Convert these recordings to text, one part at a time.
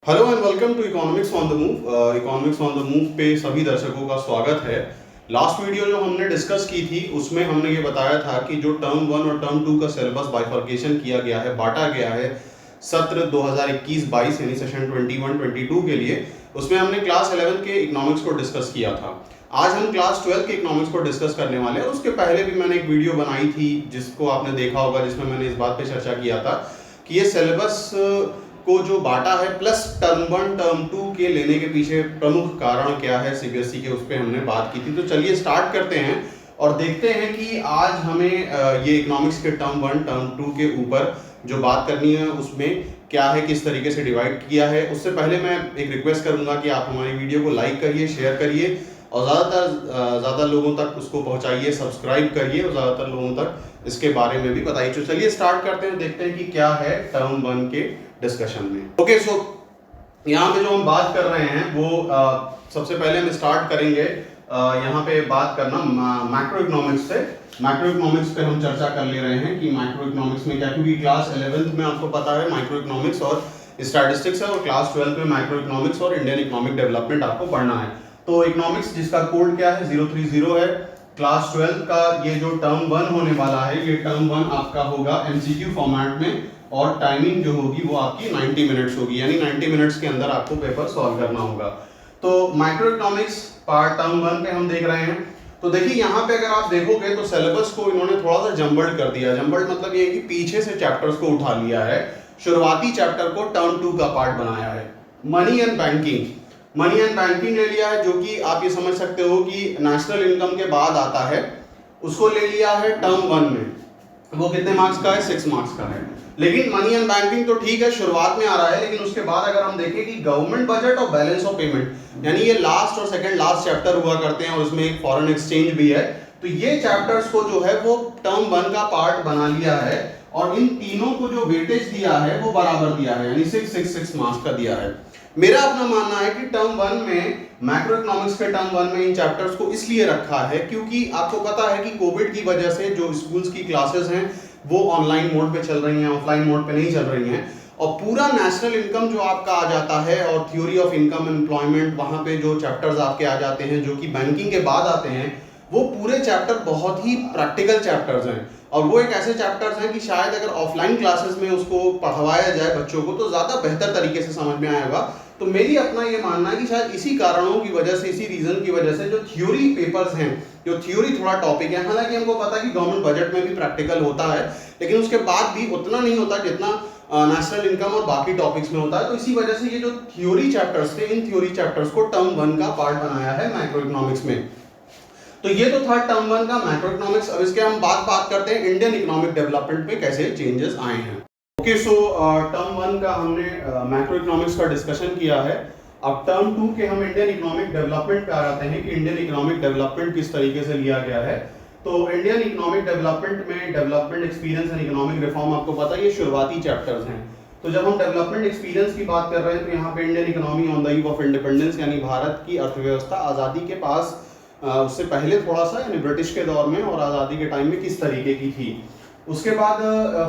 Hello and welcome to economics on the move. Economics on the move पे सभी दर्शकों का स्वागत है। लास्ट वीडियो जो हमने डिस्कस की थी उसमें हमने ये बताया था कि जो टर्म 1 और टर्म 2 का सिलेबस बाइफर्केशन किया गया है, बांटा गया है सत्र 2021-22 यानी सेशन 21-22 के लिए, उसमें हमने क्लास 11 के इकोनॉमिक्स को डिस्कस किया था। आज हम क्लास 12 के इकोनॉमिक्स को डिस्कस करने वाले हैं। उसके पहले भी मैंने एक वीडियो बनाई थी जिसको आपने देखा होगा, जिसमें मैंने इस बात पे चर्चा किया था कि ये सिलेबस को जो बांटा है प्लस टर्म 1 टर्म 2 के लेने के पीछे प्रमुख कारण क्या है सीबीएसई के, उस पर हमने बात की थी। तो चलिए स्टार्ट करते हैं और देखते हैं कि आज हमें ये इकोनॉमिक्स के टर्म 1 टर्म 2 के ऊपर जो बात करनी है उसमें क्या है, किस तरीके से डिवाइड किया है। उससे पहले मैं एक रिक्वेस्ट करूंगा कि आप हमारी वीडियो को लाइक करिए, शेयर करिए और ज़्यादा लोगों तक उसको पहुंचाइए, सब्सक्राइब करिए और ज़्यादातर लोगों तक इसके बारे में भी बताइए। तो चलिए स्टार्ट करते हैं, देखते हैं कि क्या है टर्म 1 के डिस्कशन में। ओके, सो यहाँ पे जो हम बात कर रहे हैं वो सबसे पहले हम स्टार्ट करेंगे यहाँ पे बात करना मैक्रो इकोनॉमिक्स से। मैक्रो इकोनॉमिक्स पे हम चर्चा कर ले रहे हैं कि मैक्रो इकोनॉमिक्स में क्या, क्योंकि क्लास 11th में आपको पता है माइक्रो इकोनॉमिक्स और स्टैटिस्टिक्स है और क्लास 12 में माइक्रो इकोनॉमिक्स और इंडियन इकोनॉमिक डेवलपमेंट आपको पढ़ना है। तो इकोनॉमिक्स जिसका कोड क्या है 030 है। क्लास 12 का ये जो टर्म 1 होने वाला है, ये टर्म 1 आपका होगा एमसीक्यू फॉर्मेट में और टाइमिंग जो होगी वो आपकी 90 मिनट्स होगी, यानी 90 मिनट्स के अंदर आपको पेपर सॉल्व करना होगा। तो माइक्रो इकोनॉमिक्स पार्ट टर्म 1 पे हम देख रहे हैं। तो देखिए यहाँ पे अगर आप देखोगे तो सिलेबस को इन्होंने थोड़ा सा जम्बल्ड कर दिया। जम्बल्ड मतलब ये है कि पीछे से चैप्टर्स को उठा लिया है, शुरुआती चैप्टर को टर्म 2 का पार्ट बनाया है। मनी एंड बैंकिंग ले लिया है, जो कि आप ये समझ सकते हो कि नेशनल इनकम के बाद आता है, उसको ले लिया है टर्म 1 में। वो कितने मार्क्स का है? 6 मार्क्स का है। लेकिन मनी एंड बैंकिंग तो ठीक है, शुरुआत में आ रहा है, लेकिन उसके बाद अगर हम देखें कि गवर्नमेंट बजट और बैलेंस ऑफ पेमेंट, यानी ये लास्ट और सेकंड लास्ट चैप्टर हुआ करते हैं और उसमें एक फॉरेन एक्सचेंज भी है। तो ये चैप्टर्स को जो है वो टर्म 1 का पार्ट बना लिया है और इन तीनों को जो वेटेज दिया है वो बराबर दिया है, यानी 6 मार्क्स का दिया है। मेरा अपना मानना है कि टर्म 1 में मैक्रो इकोनॉमिक्स के टर्म 1 में इन चैप्टर्स को इसलिए रखा है क्योंकि आपको पता है कि कोविड की वजह से जो स्कूल्स की क्लासेस हैं वो ऑनलाइन मोड पे चल रही हैं, ऑफलाइन मोड पे नहीं चल रही हैं। और पूरा नेशनल इनकम जो आपका आ जाता है और थ्योरी ऑफ इनकम एम्प्लॉयमेंट, वहाँ पे जो चैप्टर्स आपके आ जाते हैं जो कि बैंकिंग के बाद आते हैं, वो पूरे चैप्टर बहुत ही प्रैक्टिकल चैप्टर्स हैं। और वो एक ऐसे चैप्टर्स हैं कि शायद अगर ऑफलाइन क्लासेस में उसको पढ़वाया जाए बच्चों को तो ज़्यादा बेहतर तरीके से समझ में आएगा। तो मेरी अपना ये मानना है कि शायद इसी कारणों की वजह से, इसी रीज़न की वजह से जो थ्योरी पेपर्स हैं, जो थ्योरी थोड़ा टॉपिक है, हालांकि हमको पता है कि गवर्नमेंट बजट में भी प्रैक्टिकल होता है, लेकिन उसके बाद भी उतना नहीं होता जितना नेशनल इनकम और बाकी टॉपिक्स में होता है। तो इसी वजह से ये जो थ्योरी चैप्टर्स थे, इन थ्योरी चैप्टर्स को टर्म 1 का पार्ट बनाया है मैक्रो इकोनॉमिक्स में। तो ये तो था टर्म 1 का मैक्रो इकोनॉमिक्स। अब इसके हम बात करते हैं इंडियन इकोनॉमिक डेवलपमेंट में कैसे चेंजेस आए हैं। ओके, सो टर्म 1 का हमने मैक्रो इकोनॉमिक्स का डिस्कशन किया है। अब टर्म 2 के हम इंडियन इकोनॉमिक डेवलपमेंट पे आ जाते हैं कि इंडियन इकोनॉमिक डेवलपमेंट किस तरीके से लिया गया है। तो इंडियन इकोनॉमिक डेवलपमेंट में development experience and economic reform, आपको पता है ये शुरुआती चैप्टर्स हैं। तो जब हम डेवलपमेंट एक्सपीरियंस की बात कर रहे हैं तो यहाँ पे Indian economy on the eve of independence, यानी भारत की अर्थव्यवस्था आज़ादी के पास उससे पहले थोड़ा सा, यानी ब्रिटिश के दौर में और आज़ादी के टाइम में किस तरीके की थी। उसके बाद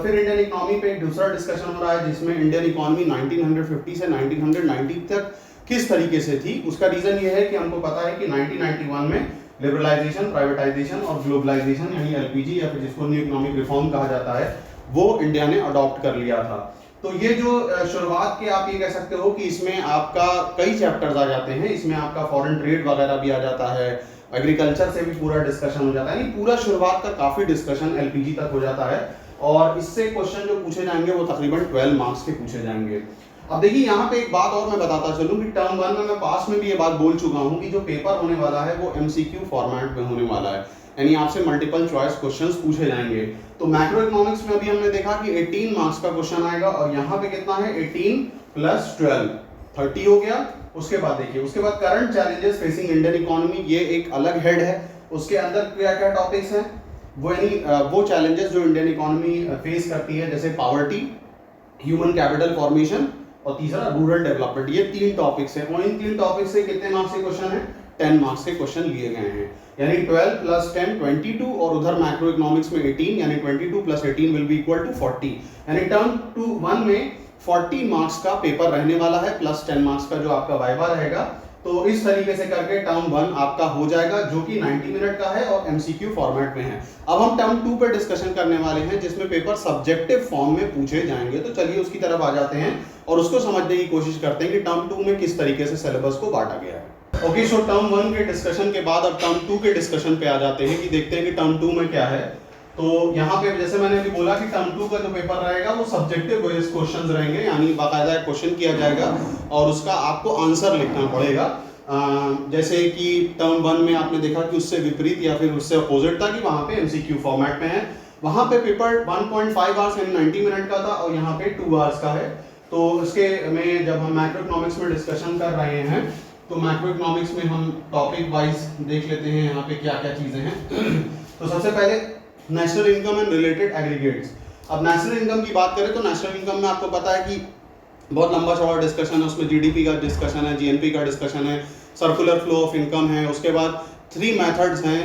फिर इंडियन इकोनॉमी पे एक दूसरा डिस्कशन हो रहा है जिसमें इंडियन इकोनॉमी 1950 से 1990 तक किस तरीके से थी। उसका रीज़न ये है कि हमको पता है कि 1991 में लिबरलाइजेशन, प्राइवेटाइजेशन और ग्लोबलाइजेशन, यानी एलपीजी या फिर जिसको न्यू इकोनॉमिक रिफॉर्म कहा जाता है, वो इंडिया ने अडॉप्ट कर लिया था। तो ये जो शुरुआत के आप ये कह सकते हो कि इसमें आपका कई चैप्टर्स आ जाते हैं, इसमें आपका फॉरेन ट्रेड वगैरह भी आ जाता है, एग्रीकल्चर से भी पूरा डिस्कशन हो जाता है, यानी पूरा शुरुआत का काफ़ी डिस्कशन एलपीजी तक हो जाता है। और इससे क्वेश्चन जो पूछे जाएंगे वो तकरीबन 12 मार्क्स के पूछे जाएंगे। अब देखिए यहाँ पे एक बात और मैं बताता चलूँ कि टर्म 1 में मैं पास में भी ये बात बोल चुका हूँ कि जो पेपर होने वाला है वो एमसीक्यू फॉर्मेट में होने वाला है, यानी आपसे मल्टीपल चॉइस क्वेश्चंस पूछे जाएंगे। तो मैक्रो इकोनॉमिक्स में अभी हमने देखा कि 18 मार्क्स का क्वेश्चन आएगा और यहाँ पे कितना है 18 + 12 30 हो गया। उसके बाद देखिए, उसके बाद current challenges facing Indian economy, ये एक अलग हेड है। उसके अंदर क्या क्या टॉपिक्स हैं वो, यानी वो चैलेंजेस जो इंडियन इकोनॉमी फेस करती है, जैसे पॉवर्टी, ह्यूमन कैपिटल फॉर्मेशन और तीसरा रूरल डेवलपमेंट, ये 3 टॉपिक्स हैं। और इन 3 टॉपिक्स से कितने मार्क्स के क्वेश्चन है? 10 मार्क्स के क्वेश्चन लिए गए हैं, यानी 12 + 10 22 और उधर मैक्रो इकोनॉमिक्स में 18, यानी 22 + 18 विल बी इक्वल टू 40। यानी टर्म 1 में 40 मार्क्स का पेपर रहने वाला है प्लस 10 मार्क्स का जो आपका वाइवा रहेगा। तो इस तरीके से करके टर्म 1 आपका हो जाएगा, जो कि 90 मिनट का है और एमसीक्यू फॉर्मेट में है। अब हम टर्म 2 पर डिस्कशन करने वाले हैं, जिसमें पेपर सब्जेक्टिव फॉर्म में पूछे जाएंगे। तो चलिए उसकी तरफ आ जाते हैं और उसको समझने की कोशिश करते हैं कि टर्म 2 में किस तरीके से सिलेबस को बांटा गया है। ओके, सो टर्म 1 के डिस्कशन के बाद अब टर्म 2 के डिस्कशन पे आ जाते हैं कि देखते हैं कि टर्म 2 में क्या है। तो यहाँ पे जैसे मैंने अभी बोला कि टर्म 2 का जो पेपर रहेगा वो सब्जेक्टिव बेस्ड क्वेश्चंस रहेंगे, यानी बाकायदा क्वेश्चन किया जाएगा और उसका आपको आंसर लिखना पड़ेगा। जैसे कि टर्म 1 में आपने देखा कि उससे विपरीत या फिर उससे अपोजिट था कि वहाँ पे एमसीक्यू फॉर्मेट में है। वहाँ पे पेपर 1.5 आवर्स यानी 90 मिनट का था और यहाँ पे 2 आवर्स का है। तो इसके में जब हम मैक्रो इकोनॉमिक्स में डिस्कशन कर रहे हैं तो मैक्रो इकोनॉमिक्स में हम टॉपिक वाइज देख लेते हैं यहाँ पे क्या क्या चीज़ें हैं। तो सबसे पहले national income and related aggregates. अब नेशनल इनकम की बात करें तो नेशनल इनकम में आपको पता है कि बहुत लंबा चौड़ा डिस्कशन है, उसमें जीडीपी का डिस्कशन है, जीएनपी का डिस्कशन है, सर्कुलर फ्लो ऑफ इनकम है, उसके बाद 3 मेथड्स हैं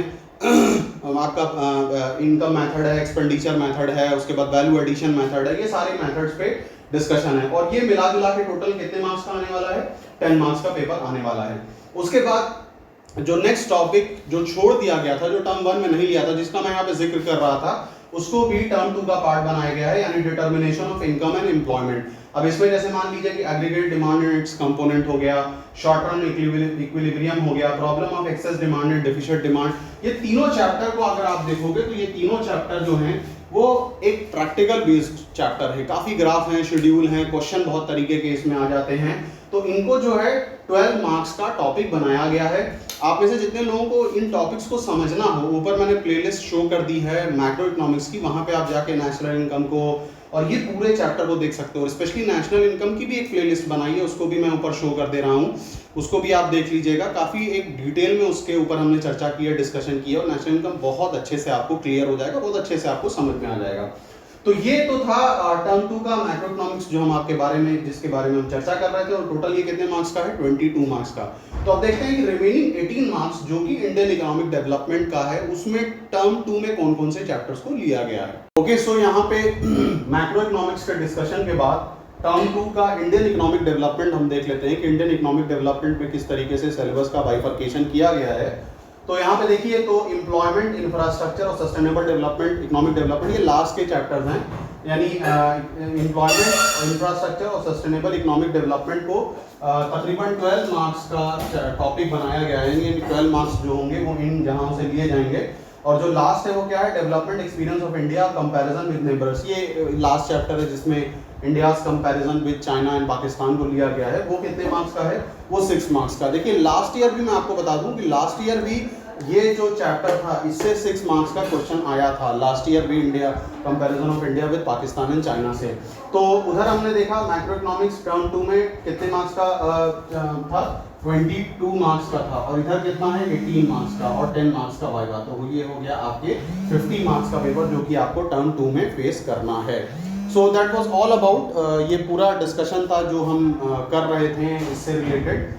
आपका इनकम मेथड है, एक्सपेंडिचर मेथड है, उसके बाद वैल्यू एडिशन मेथड है। ये सारे मेथड्स पे डिस्कशन है और ये मिला जुला के टोटल कितने मार्क्स का आने वाला है, 10 मार्क्स का पेपर आने वाला है। उसके बाद जो नेक्स्ट टॉपिक जो छोड़ दिया गया था, जो टर्म 1 में नहीं लिया था, जिसका मैं यहाँ पे जिक्र कर रहा था, उसको भी टर्म 2 का पार्ट बनाया गया है, यानी determination of income and employment. अब इसमें जैसे मान लीजिए कि aggregate demand and it's component हो गया, शॉर्ट रन इक्विलिब्रियम हो गया, problem of excess demand and deficit demand, ये तीनों चैप्टर को अगर आप देखोगे तो ये तीनों चैप्टर जो हैं वो एक प्रैक्टिकल बेस्ड चैप्टर है। काफी ग्राफ हैं, शेड्यूल हैं, क्वेश्चन बहुत तरीके के इसमें आ जाते हैं। तो इनको जो है 12 मार्क्स का टॉपिक बनाया गया है। आप में से जितने लोगों को इन टॉपिक्स को समझना हो, ऊपर मैंने प्लेलिस्ट शो कर दी है मैक्रो इकोनॉमिक्स की, वहां पे आप जाके नेशनल इनकम को और ये पूरे चैप्टर को देख सकते हो। और स्पेशली नेशनल इनकम की भी एक प्लेलिस्ट बनाई है, उसको भी मैं ऊपर शो कर दे रहा हूँ, उसको भी आप देख लीजिएगा। काफ़ी एक डिटेल में उसके ऊपर हमने चर्चा की है, डिस्कशन की है और नेशनल इनकम बहुत अच्छे से आपको क्लियर हो जाएगा, बहुत अच्छे से आपको समझ में आ जाएगा। तो ये तो था टर्म 2 का मैक्रो इकोनॉमिक्स जो हम आपके बारे में जिसके बारे में हम चर्चा कर रहे थे, और टोटल ये कितने मार्क्स का है, 22 मार्क्स का। तो अब देखते हैं कि रिमेनिंग 18 मार्क्स जो कि इंडियन इकोनॉमिक डेवलपमेंट का है, उसमें टर्म 2 में कौन कौन से चैप्टर्स को लिया गया है। ओके, सो यहाँ पे मैक्रो इकोनॉमिक्स के डिस्कशन के बाद टर्म 2 का इंडियन इकोनॉमिक डेवलपमेंट हम देख लेते हैं कि इंडियन इकोनॉमिक डेवलपमेंट में किस तरीके से सिलेबस का बाइफर्केशन किया गया है। तो यहाँ पे देखिए, तो एम्प्लॉयमेंट, इंफ्रास्ट्रक्चर और सस्टेनेबल डेवलपमेंट, इकोनॉमिक डेवलपमेंट, ये लास्ट के चैप्टर्स हैं, यानी एम्प्लॉयमेंट, इंफ्रास्ट्रक्चर और सस्टेनेबल इकोनॉमिक डेवलपमेंट को तकरीबन 12 मार्क्स का टॉपिक बनाया गया है। यानी 12 मार्क्स जो होंगे वो इन जहाँ से लिए जाएंगे। और जो लास्ट है वो क्या है, development experience of India comparison with neighbours. ये लास्ट चैप्टर है जिसमें India's comparison with China and Pakistan को लिया गया है। वो कितने मार्क्स का है, वो 6 मार्क्स का। देखिए लास्ट ईयर भी मैं आपको बता दूं कि लास्ट ईयर भी ये जो चैप्टर था इससे 6 मार्क्स का क्वेश्चन आया था। लास्ट ईयर भी India comparison of India with Pakistan and China से। तो उधर हमने देखा मैक्रो इकोनॉमिक्स टर्म 2 में कितने मार्क्स का था, 22 मार्क्स का था, और इधर कितना है, 18 मार्क्स का और 10 मार्क्स का वाइवा। तो ये हो गया आपके 50 मार्क्स का पेपर जो कि आपको टर्म 2 में फेस करना है। So that was all about, ये पूरा डिस्कशन था जो हम कर रहे थे इससे रिलेटेड,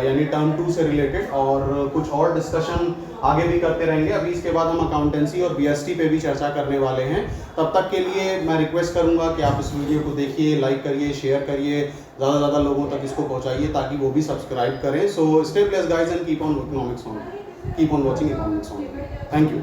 यानी टर्म 2 से रिलेटेड, और कुछ और डिस्कशन आगे भी करते रहेंगे। अभी इसके बाद हम अकाउंटेंसी और बीएसटी पे भी चर्चा करने वाले हैं। तब तक के लिए मैं रिक्वेस्ट करूंगा कि आप इस वीडियो को देखिए, लाइक करिए, शेयर करिए, ज़्यादा से ज़्यादा लोगों तक इसको पहुंचाइए ताकि वो भी सब्सक्राइब करें। So stay blessed guys and keep on economics on, keep on watching economics on. Thank you.